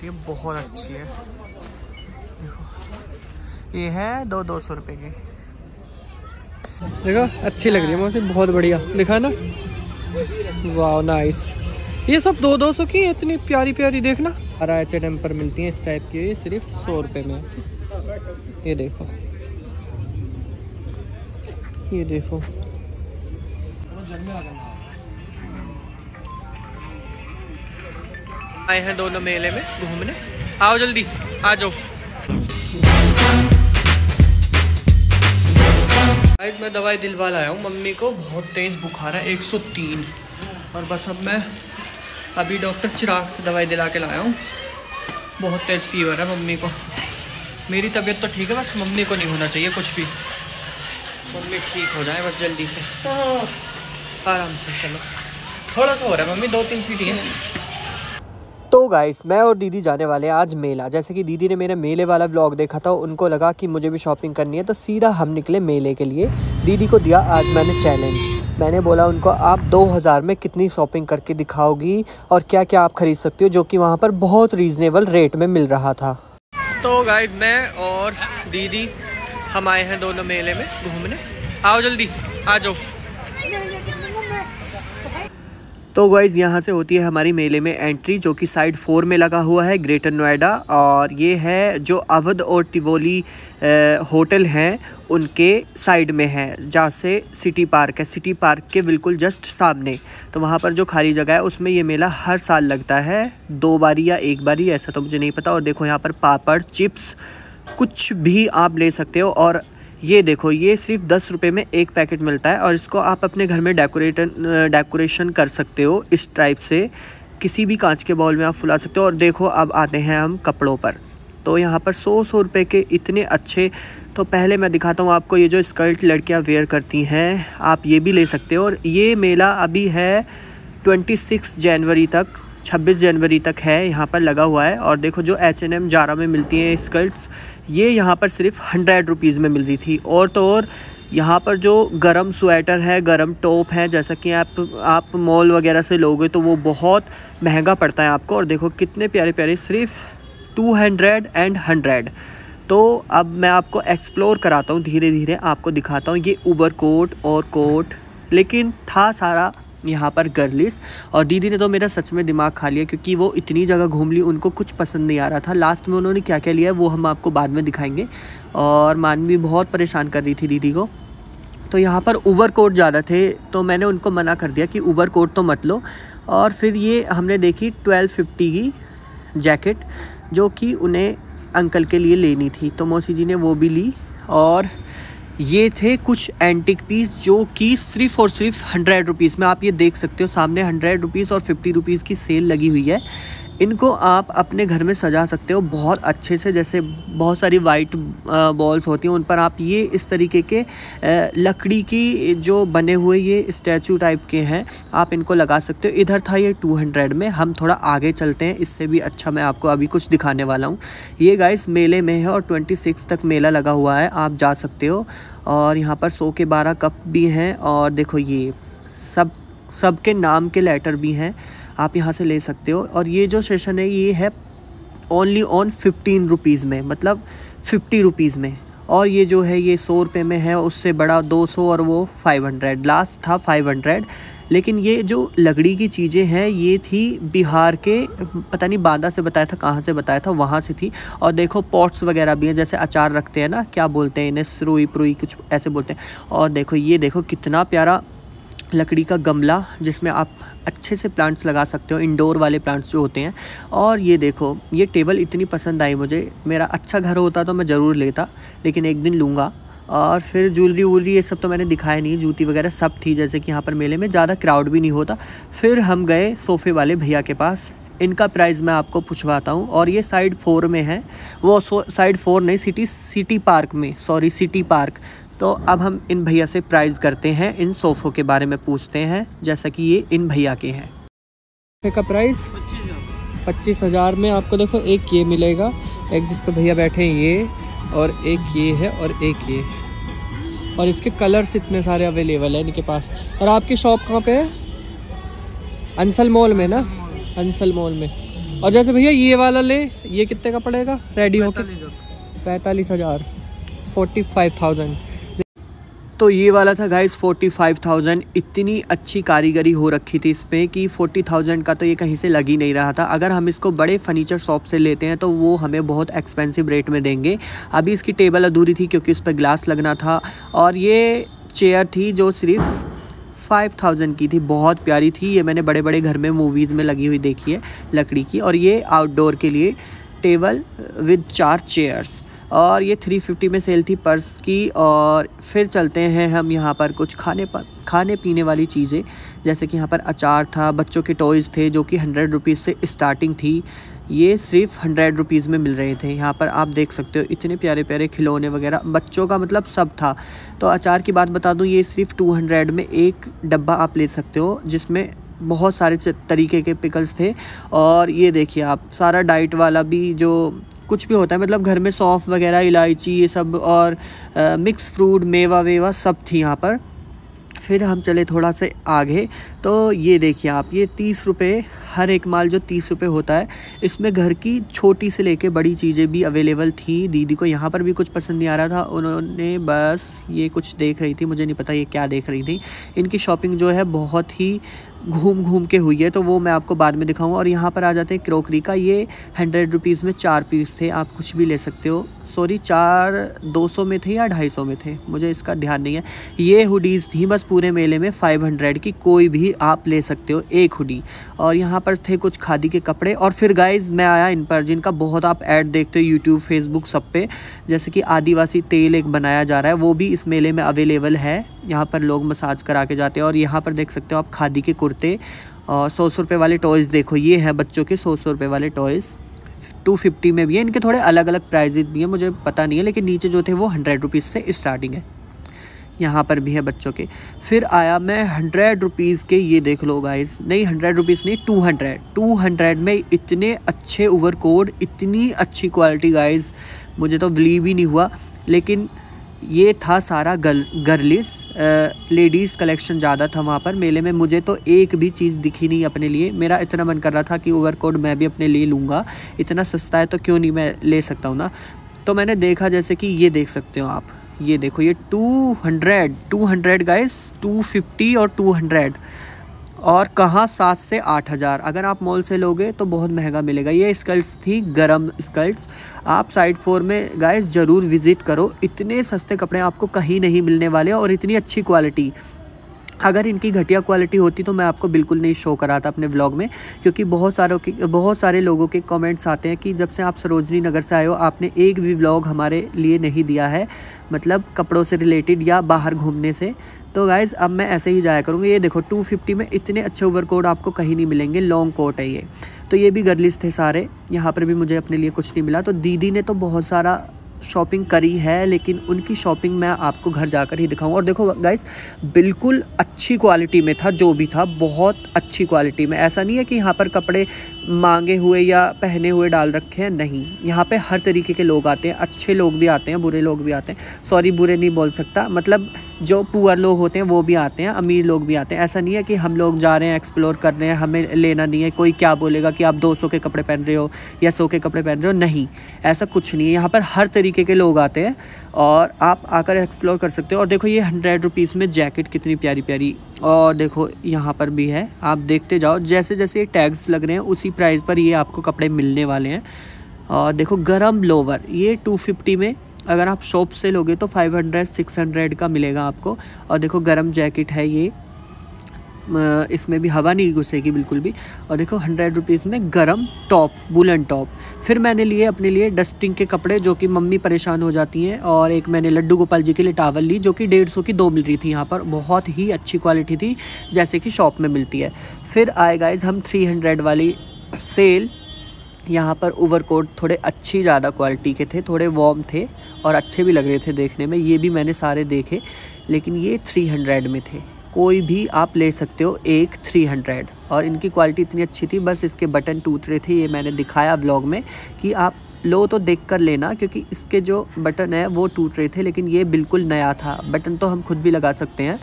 मिलती है, बहुत अच्छी है। देखो ये है 200 रुपये की। देखो अच्छी लग रही है मुझे, बहुत बढ़िया दिखा ना। वाह नाइस। ये सब 200 की इतनी प्यारी प्यारी, देखना। H&M पर मिलती हैं इस टाइप की, ये सिर्फ 100 रुपये में। ये देखो, ये देखो। आए हैं दोनों मेले में घूमने, आओ जल्दी आ जाओ। आज मैं दवाई दिलवा लाया हूँ मम्मी को, बहुत तेज बुखार है 103। और बस अब मैं अभी डॉक्टर चिराग से दवाई दिला के लाया हूँ। बहुत तेज फीवर है मम्मी को। मेरी तबीयत तो ठीक है, बस मम्मी को नहीं होना चाहिए कुछ भी। मम्मी ठीक हो जाए बस जल्दी से, आराम से। चलो थोड़ा सा हो रहा है मम्मी, 2-3 सीटी है। तो गाइस मैं और दीदी जाने वाले हैं आज मेला। जैसे कि दीदी ने मेरे मेले वाला व्लॉग देखा था, उनको लगा कि मुझे भी शॉपिंग करनी है, तो सीधा हम निकले मेले के लिए। दीदी को दिया आज मैंने चैलेंज। मैंने बोला उनको, आप 2000 में कितनी शॉपिंग करके दिखाओगी और क्या क्या आप खरीद सकती हो, जो कि वहाँ पर बहुत रीजनेबल रेट में मिल रहा था। तो गाइस मैं और दीदी हम आए हैं दोनों मेले में घूमने, आओ जल्दी आ जाओ। तो गाइस यहाँ से होती है हमारी मेले में एंट्री, जो कि साइड 4 में लगा हुआ है, ग्रेटर नोएडा। और ये है जो अवध और टिवोली होटल हैं उनके साइड में है, जहाँ से सिटी पार्क है। सिटी पार्क के बिल्कुल जस्ट सामने। तो वहाँ पर जो खाली जगह है उसमें ये मेला हर साल लगता है, 2 बारी या 1 बारी, ऐसा तो मुझे नहीं पता। और देखो यहाँ पर पापड़, चिप्स, कुछ भी आप ले सकते हो। और ये देखो, ये सिर्फ 10 रुपये में एक पैकेट मिलता है, और इसको आप अपने घर में डेकोरेशन कर सकते हो इस टाइप से। किसी भी कांच के बाउल में आप फुला सकते हो। और देखो अब आते हैं हम कपड़ों पर। तो यहाँ पर 100 रुपये के इतने अच्छे। तो पहले मैं दिखाता हूँ आपको, ये जो स्कर्ट लड़कियाँ वेयर करती हैं, आप ये भी ले सकते हो। और ये मेला अभी है 26 जनवरी तक, 26 जनवरी तक है, यहाँ पर लगा हुआ है। और देखो जो H&M जारा में मिलती हैं स्कर्ट्स, ये यहाँ पर सिर्फ 100 रुपीज़ में मिल रही थी। और तो और यहाँ पर जो गरम स्वेटर है, गरम टॉप है, जैसा कि आप मॉल वगैरह से लोगे तो वो बहुत महंगा पड़ता है आपको। और देखो कितने प्यारे प्यारे, सिर्फ 200 एंड 100। तो अब मैं आपको एक्सप्लोर कराता हूँ, धीरे धीरे आपको दिखाता हूँ। ये ऊबर कोट और कोट, लेकिन था सारा यहाँ पर गर्लिस। और दीदी ने तो मेरा सच में दिमाग खा लिया, क्योंकि वो इतनी जगह घूम ली, उनको कुछ पसंद नहीं आ रहा था। लास्ट में उन्होंने क्या क्या लिया वो हम आपको बाद में दिखाएंगे। और मानवी बहुत परेशान कर रही थी दीदी को। तो यहाँ पर ओवर कोट ज़्यादा थे, तो मैंने उनको मना कर दिया कि ओवर कोट तो मत लो। और फिर ये हमने देखी 1250 की जैकेट, जो कि उन्हें अंकल के लिए लेनी थी, तो मौसी जी ने वो भी ली। और ये थे कुछ एंटिक पीस, जो कि सिर्फ और सिर्फ 100 रुपीज़ में, आप ये देख सकते हो सामने 100 रुपीज़ और 50 रुपीज़ की सेल लगी हुई है। इनको आप अपने घर में सजा सकते हो बहुत अच्छे से। जैसे बहुत सारी वाइट बॉल्स होती हैं, उन पर आप ये इस तरीके के लकड़ी की जो बने हुए ये स्टैचू टाइप के हैं, आप इनको लगा सकते हो। इधर था ये 200 में। हम थोड़ा आगे चलते हैं, इससे भी अच्छा मैं आपको अभी कुछ दिखाने वाला हूँ। ये गाइस मेले में है और 26 तक मेला लगा हुआ है, आप जा सकते हो। और यहाँ पर 100 के 12 कप भी हैं। और देखो ये सब के नाम के लेटर भी हैं, आप यहाँ से ले सकते हो। और ये जो सेशन है ये है ओनली ऑन 15 रुपीज़ में, मतलब 50 रुपीज़ में। और ये जो है ये 100 रुपये में है, उससे बड़ा 200 और वो 500, लास्ट था 500। लेकिन ये जो लकड़ी की चीज़ें हैं ये थी बिहार के, पता नहीं बांदा से बताया था, कहाँ से बताया था, वहाँ से थी। और देखो पॉट्स वगैरह भी हैं, जैसे अचार रखते हैं ना, क्या बोलते हैं इन्हें, सरुई पुरुई कुछ ऐसे बोलते हैं। और देखो ये देखो कितना प्यारा लकड़ी का गमला, जिसमें आप अच्छे से प्लांट्स लगा सकते हो, इंडोर वाले प्लांट्स जो होते हैं। और ये देखो ये टेबल इतनी पसंद आई मुझे, मेरा अच्छा घर होता तो मैं ज़रूर लेता, लेकिन एक दिन लूँगा। और फिर ज्वेलरी वूलरी ये सब तो मैंने दिखाया नहीं, जूती वगैरह सब थी। जैसे कि यहाँ पर मेले में ज़्यादा क्राउड भी नहीं होता। फिर हम गए सोफ़े वाले भैया के पास, इनका प्राइस मैं आपको पूछवाता हूँ। और ये साइड 4 में है, वो साइड 4 नहीं, सिटी पार्क में, सॉरी सिटी पार्क। तो अब हम इन भैया से प्राइस करते हैं, इन सोफ़ों के बारे में पूछते हैं, जैसा कि ये इन भैया के हैं। का प्राइस 25,000 में आपको देखो एक ये मिलेगा, एक जिस पे भैया बैठे हैं ये, और एक ये है, और एक ये। और इसके कलर्स इतने सारे अवेलेबल हैं इनके पास। और आपकी शॉप कहाँ पे है? अंसल मॉल में ना, अंसल मॉल में। और जैसे भैया ये वाला ले, ये कितने का पड़ेगा रेडी होके? 45,000, 45,000। तो ये वाला था गाइस 45,000। इतनी अच्छी कारीगरी हो रखी थी इसमें कि 40,000 का तो ये कहीं से लग ही नहीं रहा था। अगर हम इसको बड़े फर्नीचर शॉप से लेते हैं तो वो हमें बहुत एक्सपेंसिव रेट में देंगे। अभी इसकी टेबल अधूरी थी क्योंकि उस पर ग्लास लगना था। और ये चेयर थी जो सिर्फ 5,000 की थी, बहुत प्यारी थी। ये मैंने बड़े बड़े घर में मूवीज़ में लगी हुई देखी है लकड़ी की। और ये आउटडोर के लिए टेबल विद 4 चेयर्स, और ये 350 में सेल थी पर्स की। और फिर चलते हैं हम यहाँ पर कुछ खाने पीने वाली चीज़ें, जैसे कि यहाँ पर अचार था, बच्चों के टॉयज़ थे जो कि 100 रुपीज़ से स्टार्टिंग थी। ये सिर्फ 100 रुपीज़ में मिल रहे थे। यहाँ पर आप देख सकते हो इतने प्यारे प्यारे खिलौने वगैरह, बच्चों का मतलब सब था। तो अचार की बात बता दूँ, ये सिर्फ 200 में एक डब्बा आप ले सकते हो, जिसमें बहुत सारे तरीके के पिकल्स थे। और ये देखिए आप, सारा डाइट वाला भी जो कुछ भी होता है, मतलब घर में सौंफ वगैरह, इलायची, ये सब, और मिक्स फ्रूट, मेवा वेवा सब थी यहाँ पर। फिर हम चले थोड़ा से आगे, तो ये देखिए आप, ये 30 रुपये हर एक माल जो 30 रुपये होता है, इसमें घर की छोटी से लेके बड़ी चीज़ें भी अवेलेबल थी। दीदी को यहाँ पर भी कुछ पसंद नहीं आ रहा था, उन्होंने बस ये कुछ देख रही थी, मुझे नहीं पता ये क्या देख रही थी। इनकी शॉपिंग जो है बहुत ही घूम घूम के हुई है, तो वो मैं आपको बाद में दिखाऊंगा। और यहाँ पर आ जाते हैं क्रोकरी का। ये 100 रुपीज़ में 4 पीस थे, आप कुछ भी ले सकते हो। सॉरी, 4 200 में थे या 250 में थे, मुझे इसका ध्यान नहीं है। ये हुडीज़ थी बस पूरे मेले में 500 की, कोई भी आप ले सकते हो एक हुडी। और यहाँ पर थे कुछ खादी के कपड़े। और फिर गाइज़ मैं आया इन पर, जिनका बहुत आप ऐड देखते हो यूट्यूब, फेसबुक, सब पे, जैसे कि आदिवासी तेल एक बनाया जा रहा है, वो भी इस मेले में अवेलेबल है। यहाँ पर लोग मसाज करा के जाते हैं। और यहाँ पर देख सकते हो आप खादी के कुर्ते, और 100 रुपये वाले टॉयज़ देखो, ये हैं बच्चों के 100 रुपये वाले टॉयज़। 250 में भी है, इनके थोड़े अलग अलग प्राइजेज भी हैं, मुझे पता नहीं है, लेकिन नीचे जो थे वो 100 रुपीज़ से स्टार्टिंग है। यहाँ पर भी है बच्चों के। फिर आया मैं 100 रुपीज़ के, ये देख लो गाइस, नहीं 100 रुपीज़ नहीं, 200 में इतने अच्छे ओवरकोट, इतनी अच्छी क्वालिटी गाइस, मुझे तो बिलीव ही नहीं हुआ। लेकिन ये था सारा गर्लिस, लेडीज़ कलेक्शन ज़्यादा था वहाँ पर मेले में। मुझे तो एक भी चीज़ दिखी नहीं अपने लिए। मेरा इतना मन कर रहा था कि ओवरकोट मैं भी अपने लिए लूँगा, इतना सस्ता है तो क्यों नहीं मैं ले सकता हूँ ना। तो मैंने देखा, जैसे कि ये देख सकते हो आप, ये देखो, ये 200 गाइस, 250 और 200, और कहाँ 7 से 8 हज़ार। अगर आप मॉल से लोगे तो बहुत महंगा मिलेगा। ये स्कर्ट्स थी, गरम स्कर्ट्स, आप साइड 4 में गाइस ज़रूर विज़िट करो। इतने सस्ते कपड़े आपको कहीं नहीं मिलने वाले, और इतनी अच्छी क्वालिटी। अगर इनकी घटिया क्वालिटी होती तो मैं आपको बिल्कुल नहीं शो कराता अपने व्लॉग में, क्योंकि बहुत सारे लोगों के कमेंट्स आते हैं कि जब से आप सरोजनी नगर से आए हो आपने एक भी व्लॉग हमारे लिए नहीं दिया है, मतलब कपड़ों से रिलेटेड या बाहर घूमने से। तो गाइज़ अब मैं ऐसे ही जाया करूँगा। ये देखो 250 में इतने अच्छे ओवरकोट आपको कहीं नहीं मिलेंगे, लॉन्ग कोट है ये। तो ये भी गर्लिस थे सारे। यहाँ पर भी मुझे अपने लिए कुछ नहीं मिला। तो दीदी ने तो बहुत सारा शॉपिंग करी है, लेकिन उनकी शॉपिंग मैं आपको घर जाकर ही दिखाऊंगा। और देखो गाइस, बिल्कुल अच्छी क्वालिटी में था, जो भी था बहुत अच्छी क्वालिटी में। ऐसा नहीं है कि यहाँ पर कपड़े मांगे हुए या पहने हुए डाल रखे हैं, नहीं, यहाँ पे हर तरीके के लोग आते हैं, अच्छे लोग भी आते हैं, बुरे लोग भी आते हैं। सॉरी, बुरे नहीं बोल सकता, मतलब जो पुअर लोग होते हैं वो भी आते हैं, अमीर लोग भी आते हैं। ऐसा नहीं है कि हम लोग जा रहे हैं, एक्सप्लोर कर रहे हैं, हमें लेना नहीं है, कोई क्या बोलेगा कि आप 200 के कपड़े पहन रहे हो या 100 के कपड़े पहन रहे हो, नहीं, ऐसा कुछ नहीं है। यहाँ पर हर तरीके के लोग आते हैं और आप आकर एक्सप्लोर कर सकते हो। और देखो ये 100 रुपीज़ में जैकेट कितनी प्यारी प्यारी, और देखो यहाँ पर भी है, आप देखते जाओ, जैसे जैसे ये टैग्स लग रहे हैं उसी प्राइस पर ये आपको कपड़े मिलने वाले हैं। और देखो गरम लोवर, ये 250 में, अगर आप शॉप से लोगे तो 500-600 का मिलेगा आपको। और देखो गरम जैकेट है ये, इसमें भी हवा नहीं घुसेगी बिल्कुल भी। और देखो 100 रुपीज़ में गरम टॉप, वुलन टॉप। फिर मैंने लिए अपने लिए डस्टिंग के कपड़े, जो कि मम्मी परेशान हो जाती हैं, और एक मैंने लड्डू गोपाल जी के लिए टावल ली, जो कि 150 की 2 मिल रही थी यहाँ पर, बहुत ही अच्छी क्वालिटी थी जैसे कि शॉप में मिलती है। फिर आए गाइज हम 300 वाली सेल। यहाँ पर ओवरकोट थोड़े अच्छी ज़्यादा क्वालिटी के थे, थोड़े वार्म थे और अच्छे भी लग रहे थे देखने में। ये भी मैंने सारे देखे, लेकिन ये 300 में थे। कोई भी आप ले सकते हो एक 300, और इनकी क्वालिटी इतनी अच्छी थी, बस इसके बटन टूट रहे थे। ये मैंने दिखाया व्लॉग में कि आप लो तो देख कर लेना, क्योंकि इसके जो बटन है वो टूट रहे थे, लेकिन ये बिल्कुल नया था। बटन तो हम खुद भी लगा सकते हैं।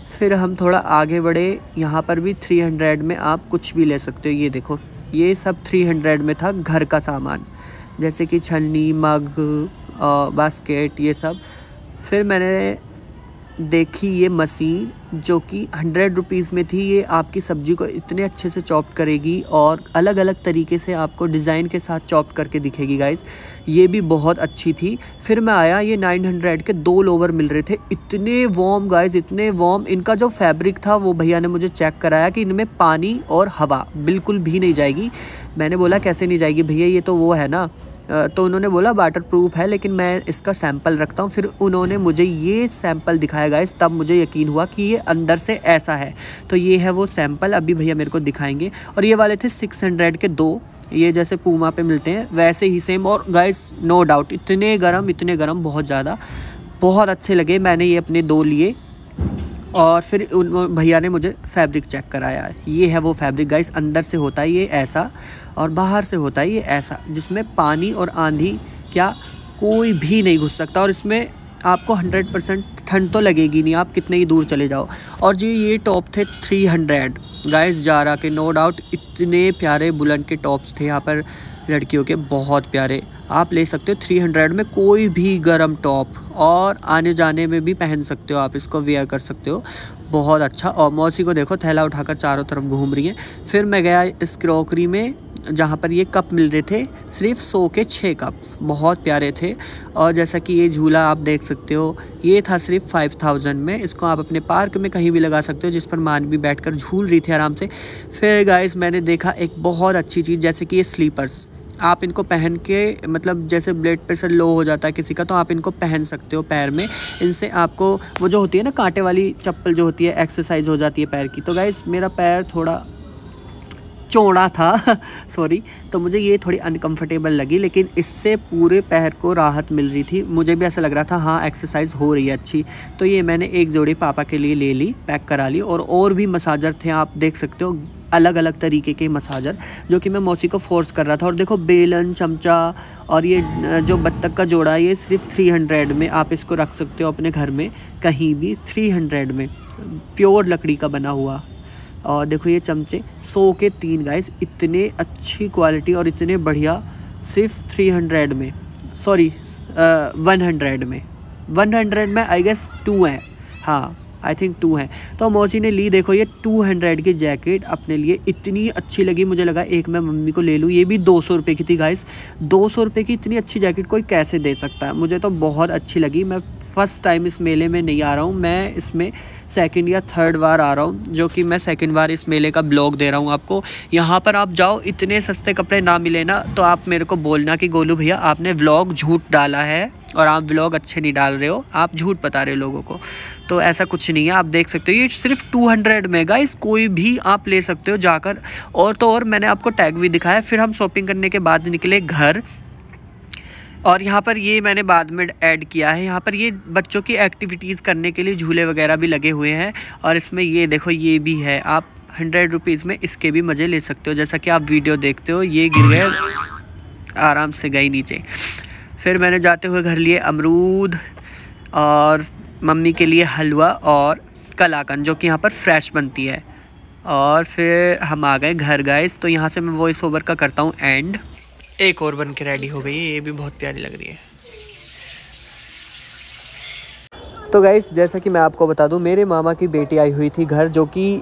फिर हम थोड़ा आगे बढ़े, यहाँ पर भी 300 में आप कुछ भी ले सकते हो। ये देखो ये सब 300 में था घर का सामान, जैसे कि छन्नी, मग, बास्केट, ये सब। फिर मैंने देखी ये मशीन जो कि 100 रुपीज़ में थी। ये आपकी सब्ज़ी को इतने अच्छे से चॉप करेगी और अलग अलग तरीके से आपको डिज़ाइन के साथ चॉप करके दिखेगी गाइस। ये भी बहुत अच्छी थी। फिर मैं आया, ये 900 के 2 लोवर मिल रहे थे, इतने वार्म गाइस, इतने वार्म। इनका जो फैब्रिक था वो भैया ने मुझे चेक कराया कि इनमें पानी और हवा बिल्कुल भी नहीं जाएगी। मैंने बोला कैसे नहीं जाएगी भैया, ये तो वो है ना। तो उन्होंने बोला वाटर प्रूफ है, लेकिन मैं इसका सैंपल रखता हूँ। फिर उन्होंने मुझे ये सैंपल दिखाया गाइस, तब मुझे यकीन हुआ कि ये अंदर से ऐसा है। तो ये है वो सैंपल, अभी भैया मेरे को दिखाएंगे। और ये वाले थे 600 के 2, ये जैसे पूमा पे मिलते हैं वैसे ही सेम। और गाइस नो डाउट इतने गरम, बहुत ज़्यादा, बहुत अच्छे लगे। मैंने ये अपने 2 लिए और फिर उन भैया ने मुझे फैब्रिक चेक कराया। ये है वो फैब्रिक गाइस, अंदर से होता है ये ऐसा और बाहर से होता है ये ऐसा, जिसमें पानी और आंधी क्या कोई भी नहीं घुस सकता। और इसमें आपको 100% ठंड तो लगेगी नहीं, आप कितने ही दूर चले जाओ। और जी ये टॉप थे 300 गाइस, जारा के, नो डाउट इतने प्यारे बुलंद के टॉप्स थे यहाँ पर लड़कियों के, बहुत प्यारे। आप ले सकते हो 300 में कोई भी गर्म टॉप, और आने जाने में भी पहन सकते हो, आप इसको वेयर कर सकते हो, बहुत अच्छा। और मौसी को देखो थैला उठाकर चारों तरफ घूम रही है। फिर मैं गया इस क्रॉकरी में जहाँ पर ये कप मिल रहे थे, सिर्फ 100 के 6 कप, बहुत प्यारे थे। और जैसा कि ये झूला आप देख सकते हो, ये था सिर्फ 5000 में। इसको आप अपने पार्क में कहीं भी लगा सकते हो, जिस पर मानवी बैठकर झूल रही थी आराम से। फिर गाइस मैंने देखा एक बहुत अच्छी चीज़, जैसे कि ये स्लीपर्स, आप इनको पहन के, मतलब जैसे ब्लड प्रेशर लो हो जाता है किसी का, तो आप इनको पहन सकते हो पैर में। इनसे आपको वो जो होती है ना कांटे वाली चप्पल जो होती है, एक्सरसाइज हो जाती है पैर की। तो गाइस मेरा पैर थोड़ा चौड़ा था सॉरी, तो मुझे ये थोड़ी अनकंफर्टेबल लगी, लेकिन इससे पूरे पैर को राहत मिल रही थी। मुझे भी ऐसा लग रहा था हाँ एक्सरसाइज हो रही है अच्छी। तो ये मैंने एक जोड़ी पापा के लिए ले ली, पैक करा ली। और भी मसाजर थे, आप देख सकते हो अलग अलग तरीके के मसाजर, जो कि मैं मौसी को फोर्स कर रहा था। और देखो बेलन, चमचा और ये जो बत्तख का जोड़ा, ये सिर्फ 300 में आप इसको रख सकते हो अपने घर में कहीं भी, 300 में, प्योर लकड़ी का बना हुआ। और देखो ये चमचे 100 के 3 गाइस, इतने अच्छी क्वालिटी और इतने बढ़िया, सिर्फ 300 में, सॉरी 100 में, 100 में आई गेस 2 है, हाँ आई थिंक 2 है। तो मौसी ने ली, देखो ये 200 की जैकेट अपने लिए, इतनी अच्छी लगी, मुझे लगा एक मैं मम्मी को ले लूँ। ये भी 200 रुपये की थी गाइस, 200 रुपये की इतनी अच्छी जैकेट कोई कैसे दे सकता है। मुझे तो बहुत अच्छी लगी। मैं फ़र्स्ट टाइम इस मेले में नहीं आ रहा हूँ, मैं इसमें 2nd या 3rd बार आ रहा हूँ, जो कि मैं 2nd बार इस मेले का ब्लॉग दे रहा हूँ आपको। यहाँ पर आप जाओ, इतने सस्ते कपड़े ना मिले ना तो आप मेरे को बोलना कि गोलू भैया आपने व्लॉग झूठ डाला है और आप व्लॉग अच्छे नहीं डाल रहे हो, आप झूठ बता रहे हो लोगों को। तो ऐसा कुछ नहीं है, आप देख सकते हो ये सिर्फ 200 में गाइस, कोई भी आप ले सकते हो जाकर। और तो और मैंने आपको टैग भी दिखाया। फिर हम शॉपिंग करने के बाद निकले घर, और यहाँ पर ये मैंने बाद में ऐड किया है, यहाँ पर ये बच्चों की एक्टिविटीज़ करने के लिए झूले वगैरह भी लगे हुए हैं। और इसमें ये देखो ये भी है, आप 100 रुपीज़ में इसके भी मज़े ले सकते हो। जैसा कि आप वीडियो देखते हो, ये गिर गए, आराम से गई नीचे। फिर मैंने जाते हुए घर लिए अमरूद और मम्मी के लिए हलवा और कलाकंद, जो कि यहाँ पर फ्रेश बनती है। और फिर हम आ गए घर गाइस। तो यहाँ से मैं वॉइस ओवर का करता हूँ एंड। एक और बन के रेडी हो गई, ये भी बहुत प्यारी लग रही है। तो गाइस जैसा कि मैं आपको बता दूं, मेरे मामा की बेटी आई हुई थी घर, जो कि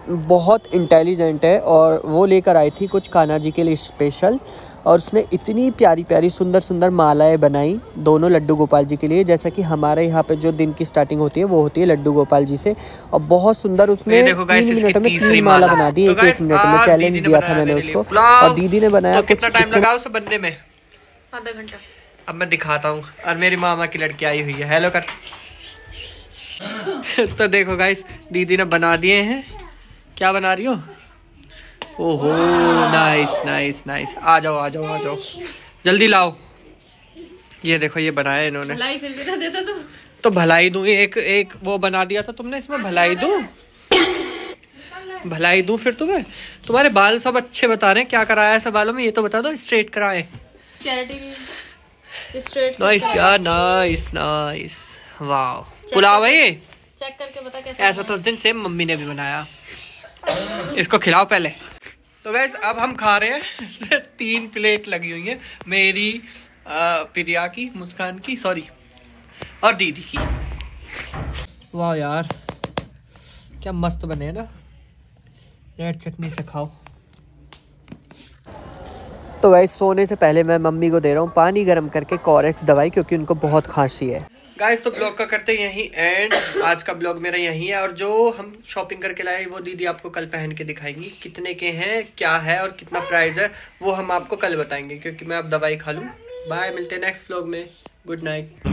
बहुत इंटेलिजेंट है, और वो लेकर आई थी कुछ कान्हा जी के लिए स्पेशल। और उसने इतनी प्यारी प्यारी सुंदर सुंदर मालाएं बनाई, दोनों लड्डू गोपाल जी के लिए। जैसा कि हमारे यहाँ पे जो दिन की स्टार्टिंग होती है वो होती है लड्डू गोपाल जी से, और बहुत सुंदर उसने 3 मिनट में 3 माला बना दी, एक मिनट में। चैलेंज दिया था मैंने उसको, और दीदी ने बनाया। कितना टाइम लगा उसे बनने में? आधा घंटा। अब मैं दिखाता हूँ। और मेरी मामा की लड़की आई हुई है, हेलो कर। तो देखो गाइस, दीदी ने बना दिए हैं। क्या बना रही हो? ओहो नाइस नाइस नाइस, आ जाओ आ जाओ आ जाओ, जल्दी लाओ। ये देखो ये बनाया इन्होंने। भलाई फिर भी ना देता तो भलाई दूं, एक वो बना दिया था तुमने, इसमें भलाई दूं, भलाई दूं फिर तुम्हें? तुम्हारे बाल सब अच्छे बता रहे हैं, क्या कराया है सब बालों में ये तो बता दो। स्ट्रेट कराए? नाइस यार, नाइस नाइस, वाह। पुलाव है ये, चेक करके बता कैसा। ऐसा तो उस दिन सेम मम्मी ने भी बनाया। इसको खिलाओ पहले। तो गैस अब हम खा रहे हैं 3 प्लेट लगी हुई है मेरी, प्रिया की, मुस्कान की, सॉरी, और दीदी की। वाह यार क्या मस्त बने हैं ना, रेड चटनी से खाओ। तो गाइस सोने से पहले मैं मम्मी को दे रहा हूँ पानी गर्म करके कोरेक्स दवाई, क्योंकि उनको बहुत खांसी है। गाइस तो ब्लॉग का करते हैं यहीं एंड। आज का ब्लॉग मेरा यहीं है, और जो हम शॉपिंग करके लाए वो दीदी आपको कल पहन के दिखाएंगी, कितने के हैं, क्या है और कितना प्राइस है वो हम आपको कल बताएंगे, क्योंकि मैं अब दवाई खा लूँ। बाय, मिलते हैं नेक्स्ट ब्लॉग में। Good night.